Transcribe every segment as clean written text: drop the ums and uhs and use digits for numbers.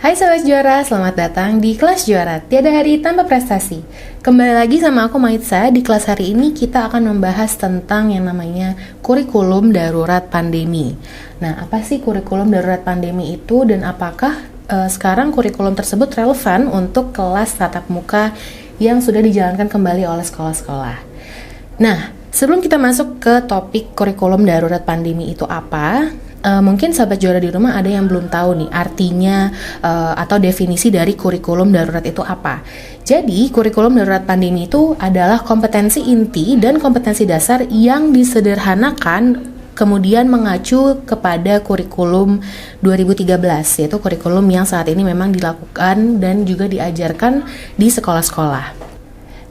Hai Sobat Juara, selamat datang di Kelas Juara, tiada hari tanpa prestasi. Kembali lagi sama aku Maitza. Di kelas hari ini kita akan membahas tentang yang namanya kurikulum darurat pandemi. Nah, apa sih kurikulum darurat pandemi itu dan apakah sekarang kurikulum tersebut relevan untuk kelas tatap muka yang sudah dijalankan kembali oleh sekolah-sekolah? Nah, sebelum kita masuk ke topik kurikulum darurat pandemi itu apa, mungkin sahabat juara di rumah ada yang belum tahu nih artinya atau definisi dari kurikulum darurat itu apa. Jadi kurikulum darurat pandemi itu adalah kompetensi inti dan kompetensi dasar yang disederhanakan kemudian mengacu kepada kurikulum 2013, yaitu kurikulum yang saat ini memang dilakukan dan juga diajarkan di sekolah-sekolah.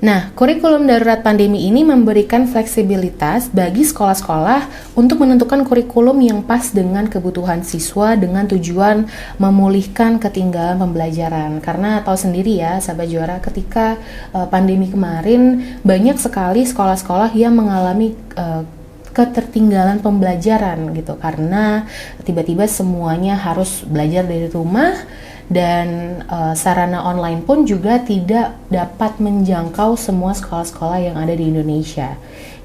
Nah, kurikulum darurat pandemi ini memberikan fleksibilitas bagi sekolah-sekolah untuk menentukan kurikulum yang pas dengan kebutuhan siswa dengan tujuan memulihkan ketinggalan pembelajaran. Karena tahu sendiri ya, sahabat juara, ketika pandemi kemarin banyak sekali sekolah-sekolah yang mengalami ketertinggalan pembelajaran gitu, karena tiba-tiba semuanya harus belajar dari rumah dan sarana online pun juga tidak dapat menjangkau semua sekolah-sekolah yang ada di Indonesia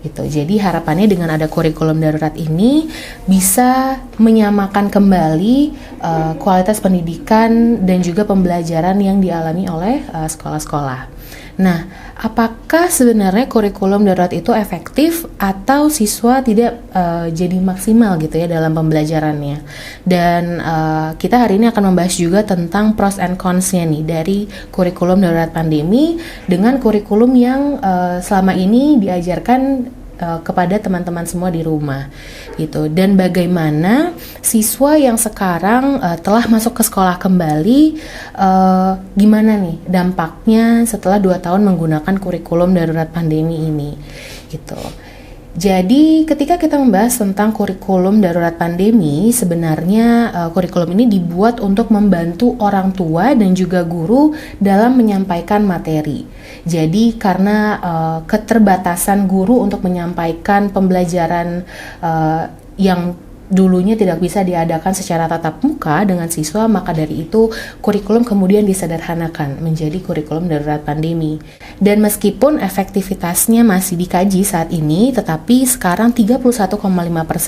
gitu. Jadi harapannya dengan ada kurikulum darurat ini bisa menyamakan kembali kualitas pendidikan dan juga pembelajaran yang dialami oleh sekolah-sekolah. Nah, apakah sebenarnya kurikulum darurat itu efektif atau siswa tidak jadi maksimal gitu ya dalam pembelajarannya? Dan kita hari ini akan membahas juga tentang pros and cons-nya nih dari kurikulum darurat pandemi dengan kurikulum yang selama ini diajarkan kepada teman-teman semua di rumah gitu, dan bagaimana siswa yang sekarang telah masuk ke sekolah kembali, gimana nih dampaknya setelah 2 tahun menggunakan kurikulum darurat pandemi ini gitu. Jadi ketika kita membahas tentang kurikulum darurat pandemi, sebenarnya kurikulum ini dibuat untuk membantu orang tua dan juga guru dalam menyampaikan materi. Jadi karena keterbatasan guru untuk menyampaikan pembelajaran yang dulunya tidak bisa diadakan secara tatap muka dengan siswa, maka dari itu kurikulum kemudian disederhanakan menjadi kurikulum darurat pandemi. Dan meskipun efektivitasnya masih dikaji saat ini, tetapi sekarang 31,5%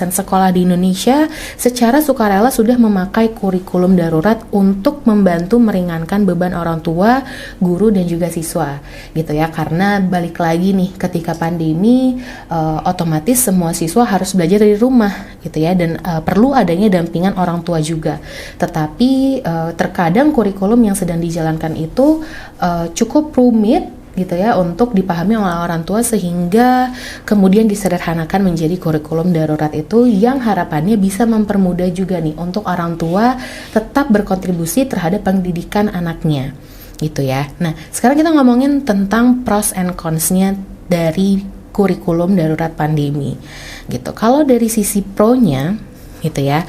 sekolah di Indonesia secara sukarela sudah memakai kurikulum darurat untuk membantu meringankan beban orang tua, guru dan juga siswa gitu ya. Karena balik lagi nih, ketika pandemi otomatis semua siswa harus belajar dari rumah gitu ya, dan perlu adanya dampingan orang tua juga. Tetapi terkadang kurikulum yang sedang dijalankan itu cukup rumit gitu ya untuk dipahami oleh orang tua, sehingga kemudian disederhanakan menjadi kurikulum darurat itu yang harapannya bisa mempermudah juga nih untuk orang tua tetap berkontribusi terhadap pendidikan anaknya gitu ya. Nah, sekarang kita ngomongin tentang pros and cons-nya dari kurikulum darurat pandemi gitu. Kalau dari sisi pro-nya gitu ya,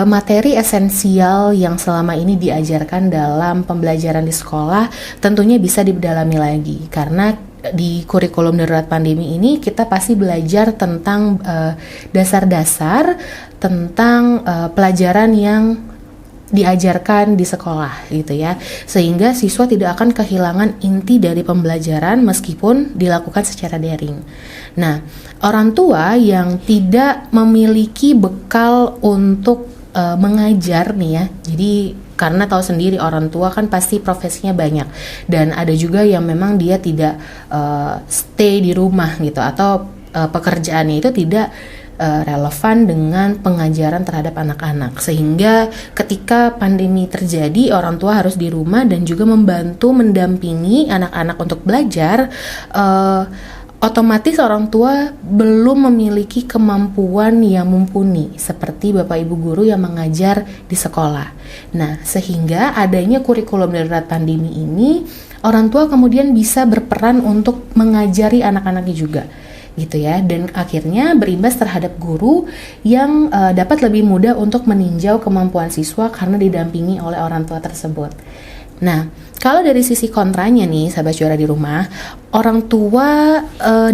materi esensial yang selama ini diajarkan dalam pembelajaran di sekolah tentunya bisa didalami lagi, karena di kurikulum darurat pandemi ini kita pasti belajar tentang dasar-dasar tentang pelajaran yang diajarkan di sekolah gitu ya, sehingga siswa tidak akan kehilangan inti dari pembelajaran meskipun dilakukan secara daring. Nah, orang tua yang tidak memiliki bekal untuk mengajar nih ya, jadi karena tahu sendiri orang tua kan pasti profesinya banyak, dan ada juga yang memang dia tidak stay di rumah gitu, atau pekerjaannya itu tidak relevan dengan pengajaran terhadap anak-anak, sehingga ketika pandemi terjadi orang tua harus di rumah dan juga membantu mendampingi anak-anak untuk belajar. Otomatis orang tua belum memiliki kemampuan yang mumpuni seperti Bapak Ibu guru yang mengajar di sekolah. Nah, sehingga adanya kurikulum darurat pandemi ini, orang tua kemudian bisa berperan untuk mengajari anak-anaknya juga gitu ya, dan akhirnya berimbas terhadap guru yang dapat lebih mudah untuk meninjau kemampuan siswa karena didampingi oleh orang tua tersebut. Nah, kalau dari sisi kontranya nih, sahabat juara di rumah, orang tua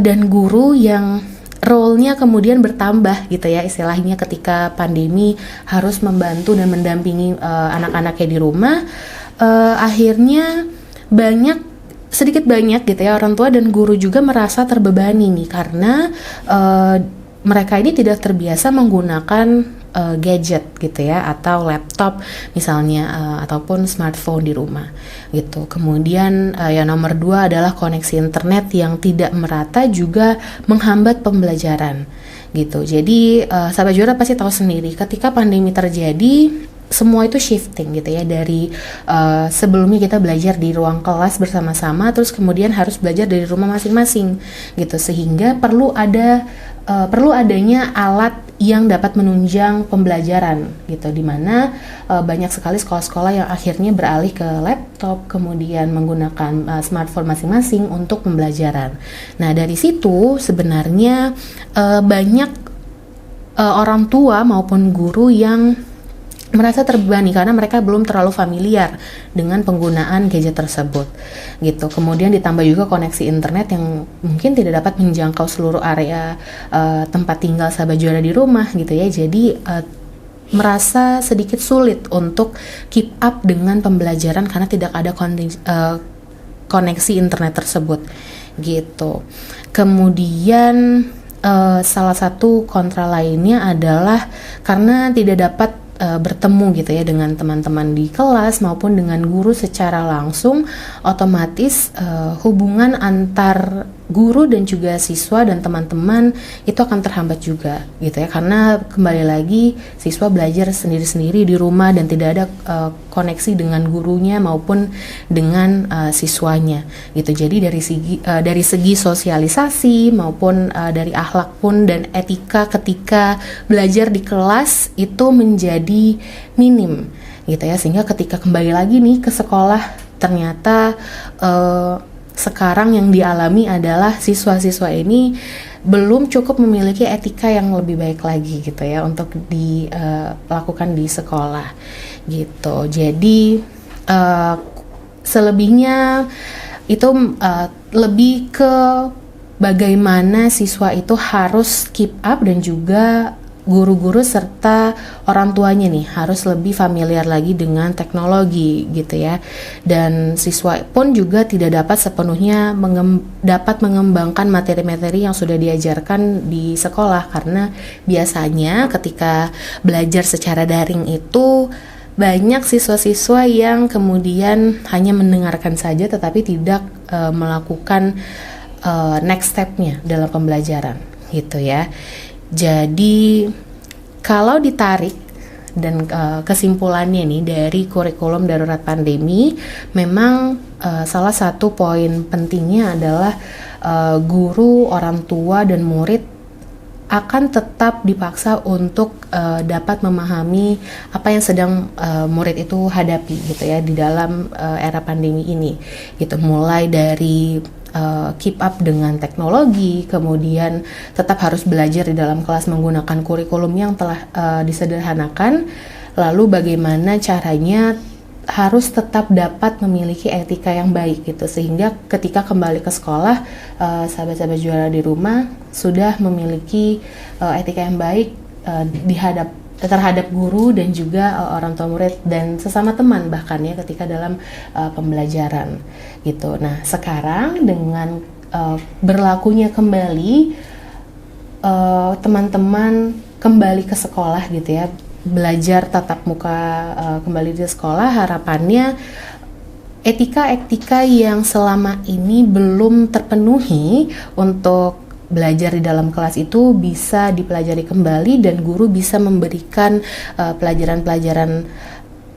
dan guru yang role-nya kemudian bertambah gitu ya, istilahnya ketika pandemi harus membantu dan mendampingi anak-anaknya di rumah, akhirnya sedikit banyak gitu ya orang tua dan guru juga merasa terbebani nih karena mereka ini tidak terbiasa menggunakan gadget gitu ya, atau laptop misalnya, ataupun smartphone di rumah gitu. Kemudian yang nomor 2 adalah koneksi internet yang tidak merata juga menghambat pembelajaran gitu. Jadi sahabat juara pasti tahu sendiri ketika pandemi terjadi, semua itu shifting gitu ya, dari sebelumnya kita belajar di ruang kelas bersama-sama, terus kemudian harus belajar dari rumah masing-masing gitu, sehingga perlu adanya alat yang dapat menunjang pembelajaran gitu, dimana banyak sekali sekolah-sekolah yang akhirnya beralih ke laptop, kemudian menggunakan smartphone masing-masing untuk pembelajaran. Nah dari situ sebenarnya banyak orang tua maupun guru yang merasa terbebani karena mereka belum terlalu familiar dengan penggunaan gadget tersebut gitu. Kemudian ditambah juga koneksi internet yang mungkin tidak dapat menjangkau seluruh area tempat tinggal sahabat juara di rumah gitu ya. Jadi merasa sedikit sulit untuk keep up dengan pembelajaran karena tidak ada koneksi internet tersebut gitu. Kemudian salah satu kontra lainnya adalah karena tidak dapat bertemu gitu ya dengan teman-teman di kelas maupun dengan guru secara langsung, otomatis hubungan antar guru dan juga siswa dan teman-teman itu akan terhambat juga gitu ya, karena kembali lagi siswa belajar sendiri-sendiri di rumah dan tidak ada koneksi dengan gurunya maupun dengan siswanya gitu. Jadi dari segi sosialisasi maupun dari akhlak pun dan etika ketika belajar di kelas itu menjadi minim gitu ya, sehingga ketika kembali lagi nih ke sekolah ternyata sekarang yang dialami adalah siswa-siswa ini belum cukup memiliki etika yang lebih baik lagi gitu ya untuk dilakukan di sekolah gitu. Jadi selebihnya itu lebih ke bagaimana siswa itu harus keep up dan juga guru-guru serta orang tuanya nih harus lebih familiar lagi dengan teknologi gitu ya, dan siswa pun juga tidak dapat sepenuhnya dapat mengembangkan materi-materi yang sudah diajarkan di sekolah, karena biasanya ketika belajar secara daring itu banyak siswa-siswa yang kemudian hanya mendengarkan saja tetapi tidak melakukan next step-nya dalam pembelajaran gitu ya. Jadi kalau ditarik dan kesimpulannya nih dari kurikulum darurat pandemi, memang salah satu poin pentingnya adalah guru, orang tua dan murid akan tetap dipaksa untuk dapat memahami apa yang sedang murid itu hadapi gitu ya di dalam era pandemi ini gitu, mulai dari keep up dengan teknologi, kemudian tetap harus belajar di dalam kelas menggunakan kurikulum yang telah disederhanakan, lalu bagaimana caranya harus tetap dapat memiliki etika yang baik gitu, sehingga ketika kembali ke sekolah sahabat-sahabat juara di rumah sudah memiliki etika yang baik terhadap guru dan juga orang tua murid dan sesama teman bahkan ya ketika dalam pembelajaran gitu. Nah sekarang dengan berlakunya kembali teman-teman kembali ke sekolah gitu ya, belajar tatap muka kembali di sekolah, harapannya etika-etika yang selama ini belum terpenuhi untuk belajar di dalam kelas itu bisa dipelajari kembali dan guru bisa memberikan pelajaran-pelajaran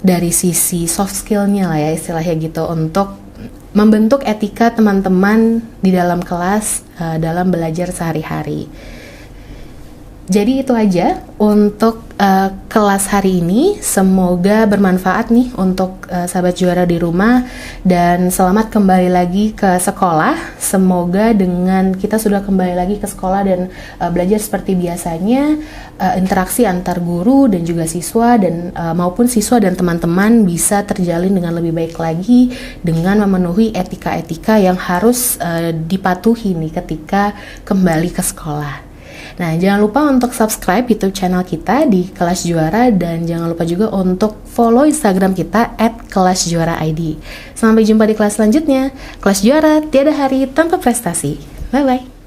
dari sisi soft skill-nya lah ya istilahnya gitu, untuk membentuk etika teman-teman di dalam kelas dalam belajar sehari-hari. Jadi itu aja untuk kelas hari ini. Semoga bermanfaat nih untuk sahabat juara di rumah, dan selamat kembali lagi ke sekolah. Semoga dengan kita sudah kembali lagi ke sekolah dan belajar seperti biasanya, interaksi antar guru dan juga siswa dan maupun siswa dan teman-teman bisa terjalin dengan lebih baik lagi dengan memenuhi etika-etika yang harus dipatuhi nih ketika kembali ke sekolah. Nah, jangan lupa untuk subscribe YouTube channel kita di Kelas Juara dan jangan lupa juga untuk follow Instagram kita @kelasjuara_id. Sampai jumpa di kelas selanjutnya. Kelas Juara, tiada hari tanpa prestasi. Bye-bye.